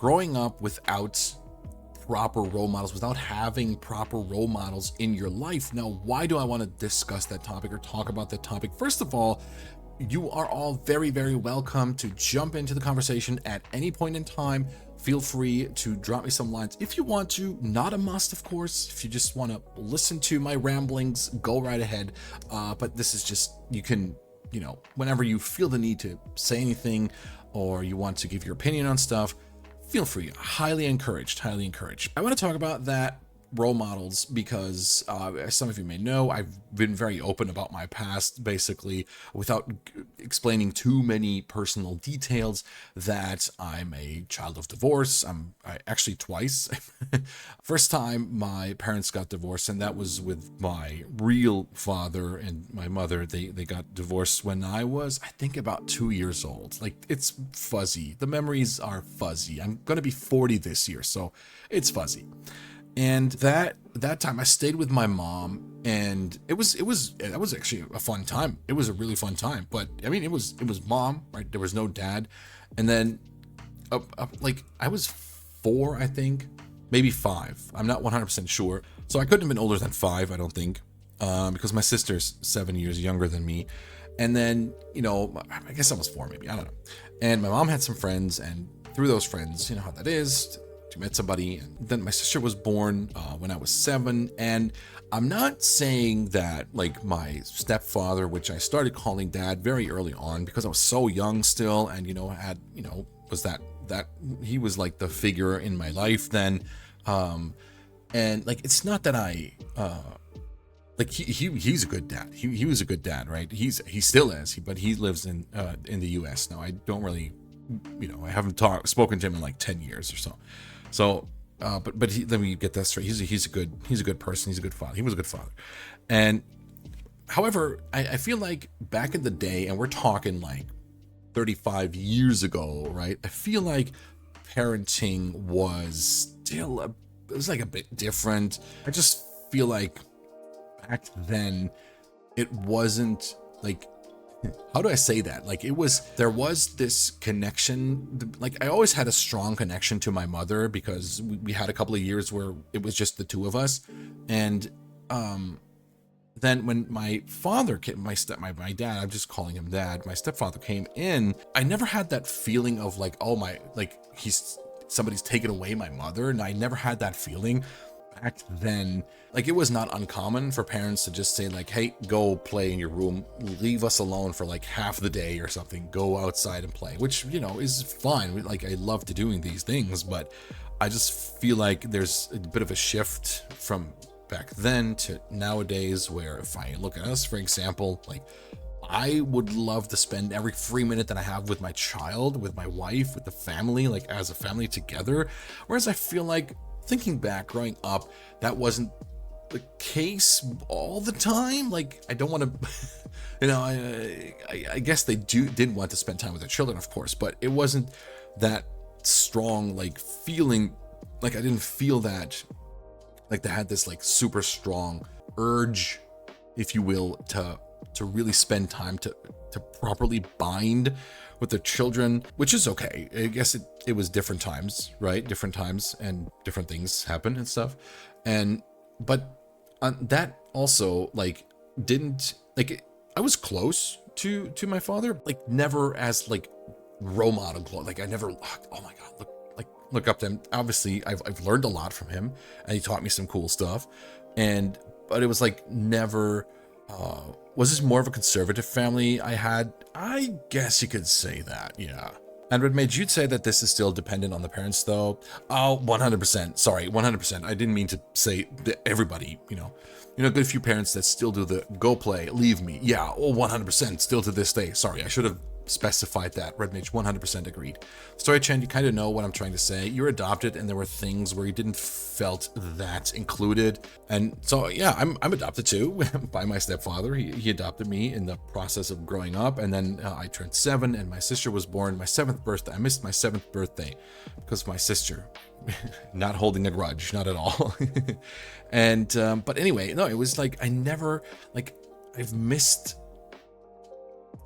growing up without proper role models, without having proper role models in your life. Now, why do I want to discuss that topic or talk about that topic? First of all, you are all very, very welcome to jump into the conversation at any point in time. Feel free to drop me some lines if you want to. Not a must, of course. If you just want to listen to my ramblings, go right ahead. But this is just, you can, whenever you feel the need to say anything or you want to give your opinion on stuff, feel free. Highly encouraged, highly encouraged. I want to talk about that role models because as some of you may know, I've been very open about my past, basically without explaining too many personal details, that I'm a child of divorce. I actually twice. First time my parents got divorced, and that was with my real father and my mother. They got divorced when I was, I think, about 2 years old. Like, it's fuzzy. The memories are fuzzy. I'm gonna be 40 this year, so it's fuzzy. And that time I stayed with my mom, and that was actually a fun time. It was a really fun time. But I mean, it was mom, right? There was no dad. And then like I was 4, I think, maybe 5. I'm not 100% sure. So I couldn't have been older than 5, I don't think, because my sister's 7 years younger than me. And then, I guess I was 4, maybe, I don't know. And my mom had some friends, and through those friends, you know how that is. She met somebody, and then my sister was born when I was 7. And I'm not saying that like my stepfather, which I started calling dad very early on because I was so young still, and was that he was like the figure in my life then, and like it's not that I like he's a good dad. He was a good dad, right? He still is, but he lives in the U.S. now. I don't really, I haven't spoken to him in like 10 years or so. So, but let me get that straight. He's a good person. He's a good father. He was a good father. And however, I feel like back in the day, and we're talking like 35 years ago, right? I feel like parenting was still it was like a bit different. I just feel like back then it wasn't like, how do I say that? Like there was this connection. Like I always had a strong connection to my mother because we had a couple of years where it was just the two of us. And then when my father came, my dad, I'm just calling him dad, my stepfather came in, I never had that feeling of like, oh my, like somebody's taken away my mother. And I never had that feeling. Back then, like it was not uncommon for parents to just say like, hey, go play in your room, leave us alone for like half the day or something, go outside and play, which is fine. Like I love to doing these things, but I just feel like there's a bit of a shift from back then to nowadays, where if I look at us, for example, like I would love to spend every free minute that I have with my child, with my wife, with the family, like as a family together. Whereas I feel like, thinking back, growing up, that wasn't the case all the time. Like I don't want to, I guess they did want to spend time with their children, of course, but it wasn't that strong, like feeling, like I didn't feel that, like they had this like super strong urge, if you will, to really spend time to properly bind with their children, which is okay. I guess it was different times, right? Different times and different things happen and stuff. But that also like didn't like, I was close to my father, like never as like role model close. Like I never, oh my God, look up to him. Obviously I've learned a lot from him, and he taught me some cool stuff. But it was like never, was this more of a conservative family I had? I guess you could say that, yeah. And what made you say that this is still dependent on the parents, though? Oh, 100%. Sorry, 100%. I didn't mean to say that everybody, good few parents that still do the go play, leave me. Yeah, 100%. Still to this day. Sorry, I should have specified that. Red Mage 100% agreed. Story Chen, you kind of know what I'm trying to say. You're adopted, and there were things where you didn't felt that included. And so yeah, I'm adopted too by my stepfather. He adopted me in the process of growing up, and then I turned 7 and my sister was born. My 7th birthday, I missed my 7th birthday because of my sister. Not holding a grudge, not at all. And but anyway, no, it was like I never, like I've missed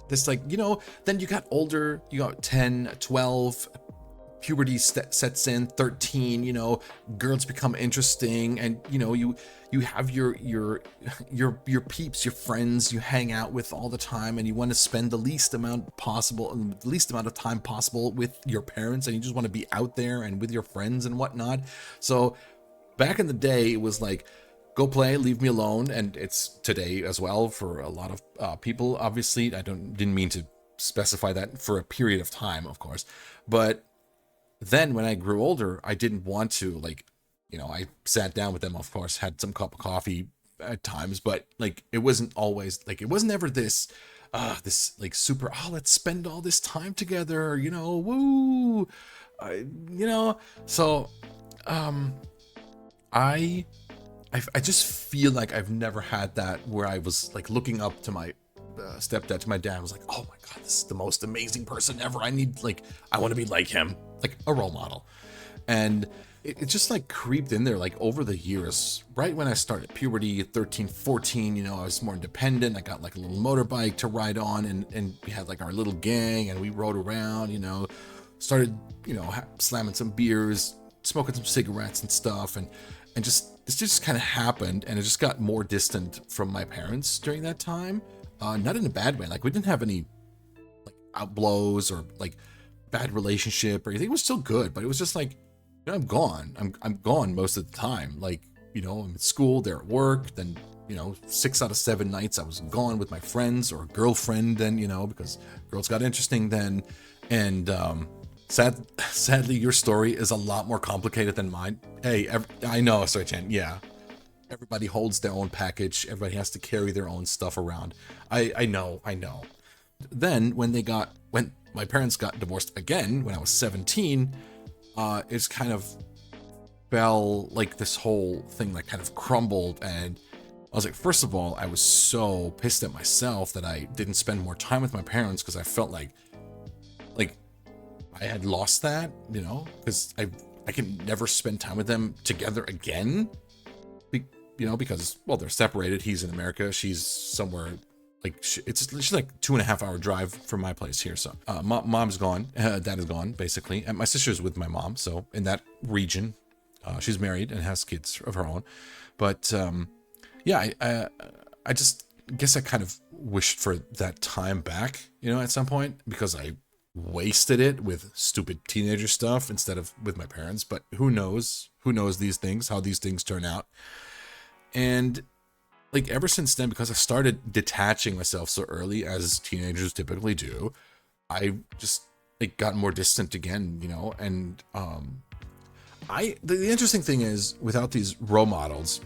this, like, then you got older, you got 10, 12, puberty sets in, 13, you know, girls become interesting, and you know, you have your peeps, your friends you hang out with all the time, and you want to spend the least amount of time possible with your parents, and you just want to be out there and with your friends and whatnot. So back in the day, it was like, go play, leave me alone. And it's today as well for a lot of people. Obviously, didn't mean to specify that for a period of time, of course. But then when I grew older, I didn't want to, like, you know, I sat down with them, of course, had some cup of coffee at times, but like, it wasn't always like, it wasn't ever this like super, oh, let's spend all this time together, you know, woo, you know. So, I just feel like I've never had that where I was like looking up to my stepdad, to my dad, was like, oh my god, this is the most amazing person ever. I want to be like him, like a role model. And it just like creeped in there, like over the years, right when I started puberty, 13, 14, you know, I was more independent. I got like a little motorbike to ride on, and we had like our little gang, and we rode around, you know, started, you know, slamming some beers, smoking some cigarettes and stuff. And just, this just kind of happened, and it just got more distant from my parents during that time. Not in a bad way. Like, we didn't have any like outblows or like bad relationship or anything. It was still good, but it was just like, you know, I'm gone. I'm gone most of the time. Like, you know, I'm at school, they're at work. Then, you know, 6 out of 7 nights I was gone with my friends or girlfriend. Then, you know, because girls got interesting then. And sadly, your story is a lot more complicated than mine. Hey, I know, sorry, Chan. Yeah. Everybody holds their own package. Everybody has to carry their own stuff around. I know. Then when my parents got divorced again, when I was 17, it's kind of fell, like this whole thing like kind of crumbled. And I was like, first of all, I was so pissed at myself that I didn't spend more time with my parents, because I felt like I had lost that, you know, because I can never spend time with them together again. You know, because, well, they're separated. He's in America. She's somewhere like, she's like 2.5 hour drive from my place here. So mom's gone. Dad is gone, basically. And my sister's with my mom. So in that region, she's married and has kids of her own. But yeah, I just guess I kind of wished for that time back, you know, at some point, because I wasted it with stupid teenager stuff instead of with my parents. But who knows these things, how these things turn out. And like, ever since then, because I started detaching myself so early, as teenagers typically do, I just like got more distant again, you know. And the interesting thing is, without these role models,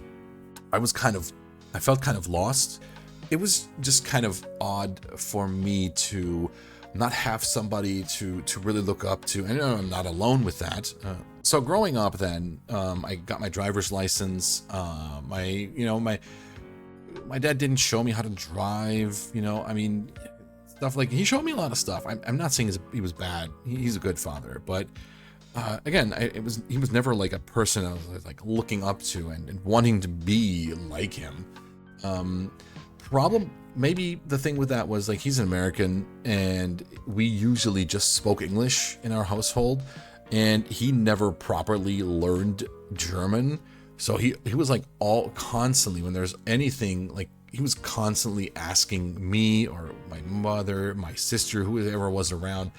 I felt kind of lost. It was just kind of odd for me to not have somebody to really look up to. And I'm not alone with that. So growing up then, I got my driver's license. My dad didn't show me how to drive, you know. I mean, stuff like, he showed me a lot of stuff. I'm not saying he was bad. He's a good father, but again, he was never like a person I was like looking up to and wanting to be like him. Maybe the thing with that was, like, he's an American, and we usually just spoke English in our household, and he never properly learned German. So he was like constantly, when there's anything, like, he was constantly asking me or my mother, my sister, whoever was around,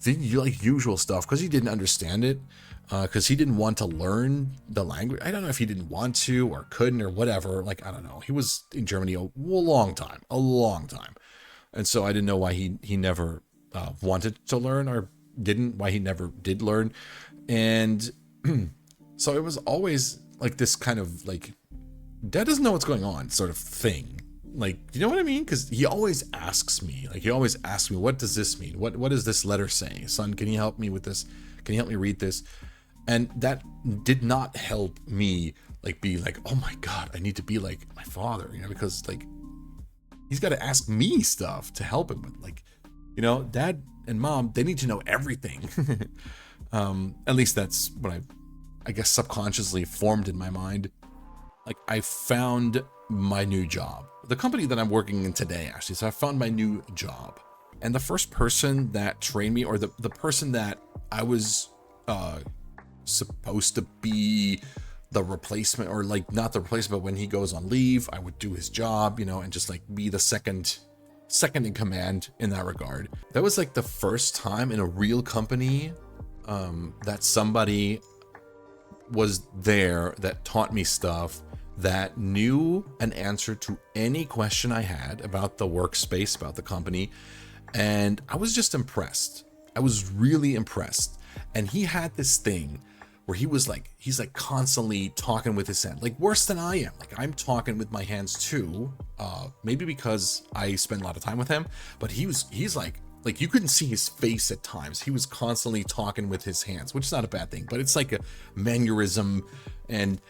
the like usual stuff, because he didn't understand it, because he didn't want to learn the language. I don't know if he didn't want to or couldn't or whatever. Like, I don't know. He was in Germany a long time. And so I didn't know why he never wanted to learn, or why he never did learn. And so it was always like this kind of like, dad doesn't know what's going on sort of thing. Like, you know what I mean? Because he always asks me, what does this mean? What is this letter saying? Son, can you help me with this? Can you help me read this? And that did not help me like be like, oh my God, I need to be like my father, you know, because like, he's got to ask me stuff to help him with, like, you know, dad and mom, they need to know everything. At least that's what I guess subconsciously formed in my mind. Like, I found my new job, the company that I'm working in today, actually. So I found my new job, and the first person that trained me, or the person that I was uh supposed to be the replacement, or like not the replacement, but when he goes on leave, I would do his job, you know, and just like be the second in command in that regard. That was like the first time in a real company that somebody was there that taught me stuff, that knew an answer to any question I had about the workspace, about the company. And I was just impressed. I was really impressed. And he had this thing where he's like constantly talking with his hand, like worse than I am. Like I'm talking with my hands too, maybe because I spend a lot of time with him, but he's like you couldn't see his face at times. He was constantly talking with his hands, which is not a bad thing, but it's like a mannerism. And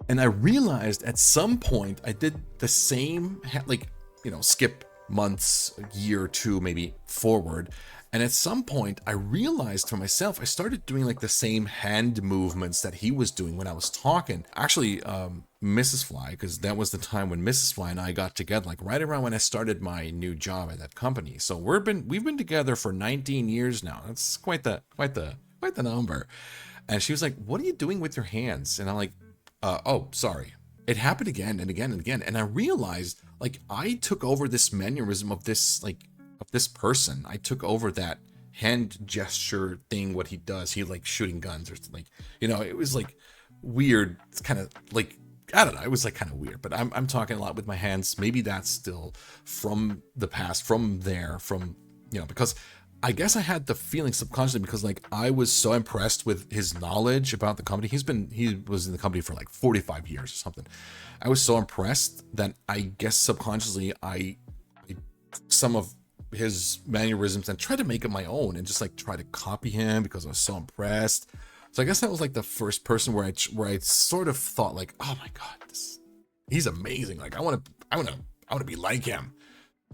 I realized at some point I did the same, like, you know, skip months, a year or two maybe forward. And at some point I realized for myself, I started doing like the same hand movements that he was doing when I was talking. Actually, Mrs. Fly, because that was the time when Mrs. Fly and I got together, like right around when I started my new job at that company. So we've been together for 19 years now. That's quite the number. And she was like, "What are you doing with your hands?" And I'm like, "Oh, sorry." It happened again and again and again. And I realized like I took over this mannerism of this person. I took over that hand gesture thing, what he does. He like shooting guns or like, you know, it was like weird. It's kind of like, I don't know. It was like kind of weird, but I'm talking a lot with my hands. Maybe that's still from the past, from there, from, you know, because I guess I had the feeling subconsciously, because like I was so impressed with his knowledge about the company. He was in the company for like 45 years or something. I was so impressed that I guess subconsciously I some of his mannerisms and tried to make it my own, and just like try to copy him because I was so impressed. So I guess that was like the first person where I sort of thought like, oh my god, he's amazing. Like I want to be like him.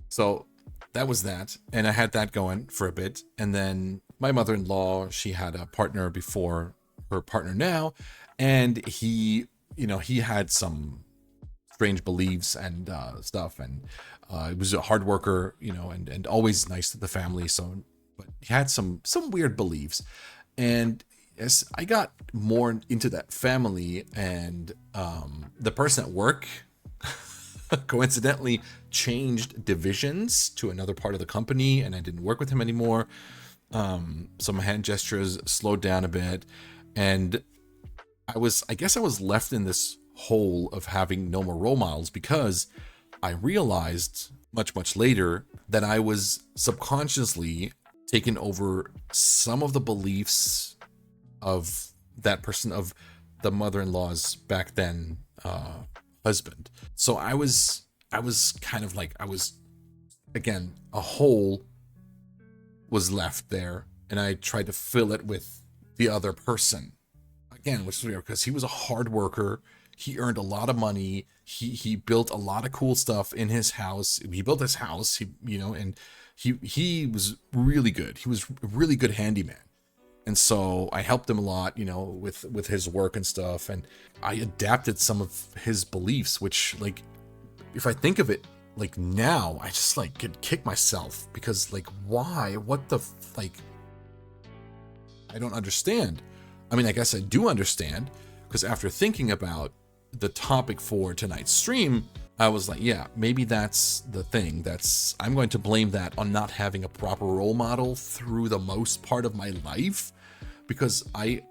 So that was that, and I had that going for a bit. And then my mother-in-law, she had a partner before her partner now, and he had some strange beliefs and stuff, and he was a hard worker, you know, and always nice to the family. So, but he had some weird beliefs, and as I got more into that family, and the person at work coincidentally changed divisions to another part of the company, and I didn't work with him anymore. So my hand gestures slowed down a bit, and I guess I was left in this hole of having no more role models, because I realized much later that I was subconsciously taking over some of the beliefs of that person, of the mother-in-law's back then husband. So I was kind of like, again, a hole was left there, and I tried to fill it with the other person again, which is weird because he was a hard worker. He earned a lot of money. He built a lot of cool stuff in his house. He built his house, and he was really good. He was a really good handyman. And so I helped him a lot, you know, with his work and stuff. And I adapted some of his beliefs, which, like, if I think of it, like now, I just like could kick myself, because like, why? What the, like, I don't understand. I mean, I guess I do understand, because after thinking about the topic for tonight's stream, I was like, yeah, maybe that's the thing. I'm going to blame that on not having a proper role model through the most part of my life, because I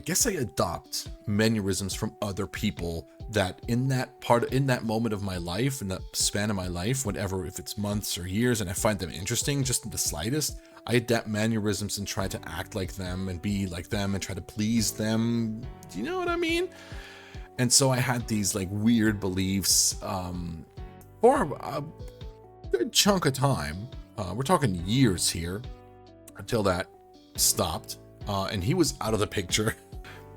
guess I adopt mannerisms from other people that in that moment of my life, in that span of my life, whatever, if it's months or years, and I find them interesting, just in the slightest, I adapt mannerisms and try to act like them and be like them and try to please them. Do you know what I mean? And so I had these like weird beliefs for a good chunk of time. We're talking years here, until that stopped, and he was out of the picture.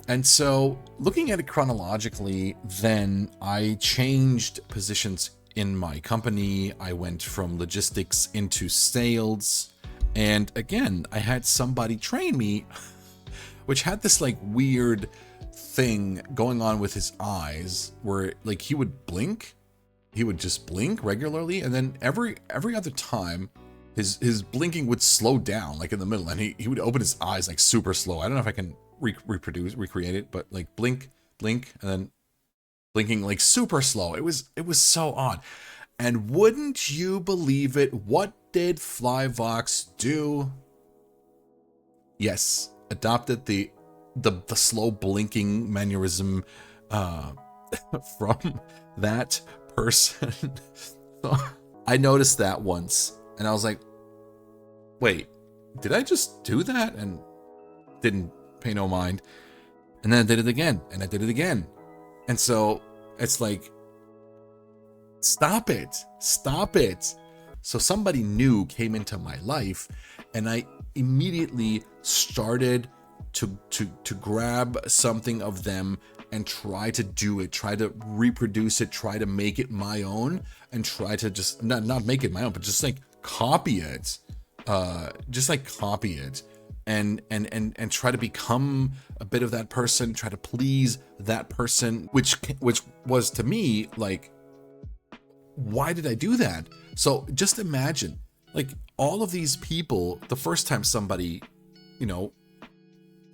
And so looking at it chronologically, then I changed positions in my company. I went from logistics into sales. And again, I had somebody train me, which had this like weird thing going on with his eyes, where like he would just blink regularly, and then every other time his blinking would slow down like in the middle, and he would open his eyes like super slow. I don't know if I can recreate it, but like blink, blink, and then blinking like super slow. It was so odd. And wouldn't you believe it, what did Flyvox do? Yes, adopted the slow blinking mannerism from that person. So I noticed that once, and I was like, wait, did I just do that? And didn't pay no mind. And then I did it again, and I did it again. And so it's like, stop it. So somebody new came into my life, and I immediately started to grab something of them and try to do it, try to reproduce it, try to make it my own, and try to just not make it my own, but just like copy it, and try to become a bit of that person, try to please that person, which was to me like, why did I do that? So just imagine, like, all of these people, the first time somebody,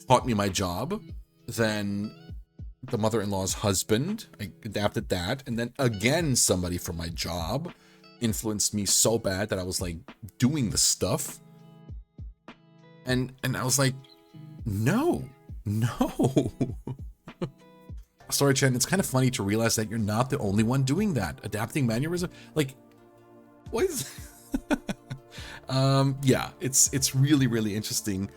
taught me my job, then the mother-in-law's husband, I adapted that, and then again somebody from my job influenced me so bad that I was like doing the stuff, and I was like, no. Sorry, Chen, it's kind of funny to realize that you're not the only one doing that, adapting mannerism. Like, what is yeah, it's really interesting.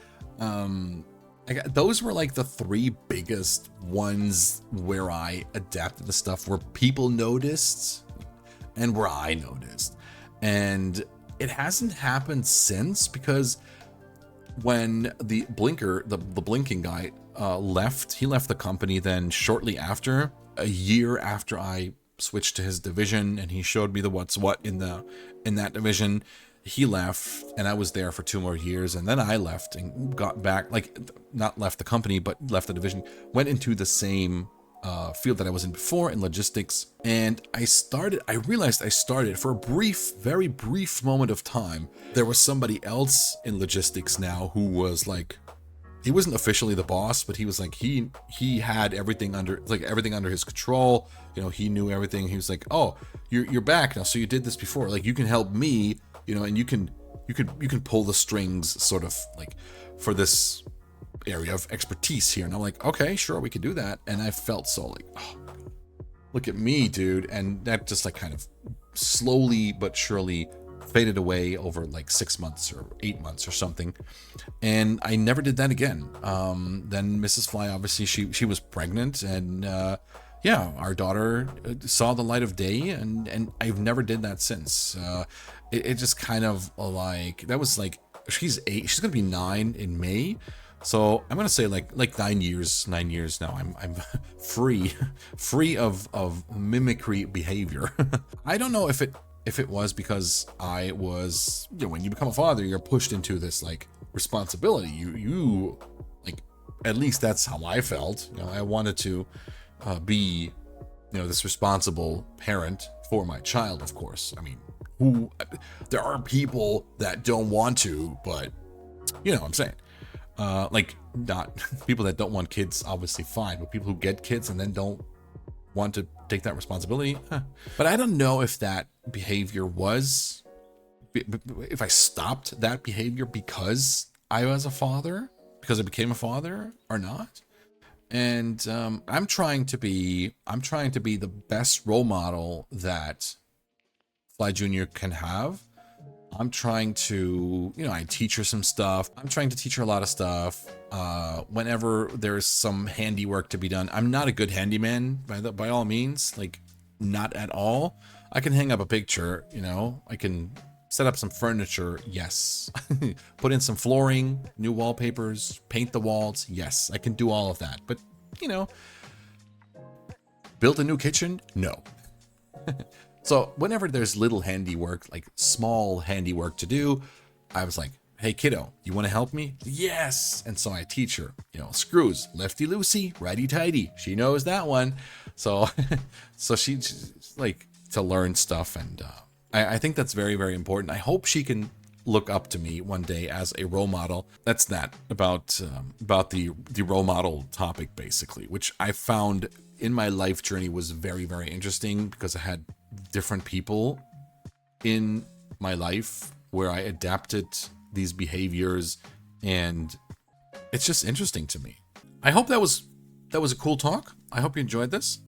Those were like the three biggest ones where I adapted the stuff, where people noticed and where I noticed. And it hasn't happened since, because when the blinker, the blinking guy left, he left the company then shortly after, a year after I switched to his division, and he showed me the what's what in that division. He left, and I was there for 2 more years, and then I left and got back, like, not left the company, but left the division, went into the same field that I was in before, in logistics. And I realized I started for a very brief moment of time. There was somebody else in logistics now who was like, he wasn't officially the boss, but he was like, he had everything under his control. He knew everything. He was like, oh, you're back now, so you did this before, like, you can help me, and you can pull the strings, sort of like, for this area of expertise here. And I'm like, okay, sure, we could do that. And I felt so like, oh, look at me, dude. And that just like kind of slowly but surely faded away over like 6 months or 8 months or something. And I never did that again. Then Mrs. Fly, obviously she was pregnant, and yeah, our daughter saw the light of day, and I've never did that since. It just kind of like, that was like, she's 8, she's gonna be 9 in May. So I'm gonna say like 9 years now. I'm free of mimicry behavior. I don't know if it was because I was, when you become a father, you're pushed into this like responsibility. You like, at least that's how I felt. I wanted to be, this responsible parent for my child. Of course, I mean, there are people that don't want to, but you know what I'm saying. Like, not people that don't want kids, obviously fine, but people who get kids and then don't want to take that responsibility. But I don't know if that behavior was, if I stopped that behavior because I was a father, because I became a father, or not. And I'm trying to be the best role model that Fly Jr. can have. I'm trying to, I teach her some stuff. I'm trying to teach her a lot of stuff. Whenever there's some handiwork to be done, I'm not a good handyman by all means, like, not at all. I can hang up a picture, I can set up some furniture, yes. Put in some flooring, new wallpapers, paint the walls, yes. I can do all of that, but, build a new kitchen? No. So whenever there's little handiwork, like small handiwork to do, I was like, hey kiddo, you want to help me? Yes. And so I teach her, screws, lefty loosey, righty tighty. She knows that one. So, so she's like, to learn stuff. And I think that's very, very important. I hope she can look up to me one day as a role model. That's that about the role model topic, basically, which I found in my life journey was very, very interesting because I had different people in my life where I adapted these behaviors, and it's just interesting to me. I hope that was a cool talk. I hope you enjoyed this.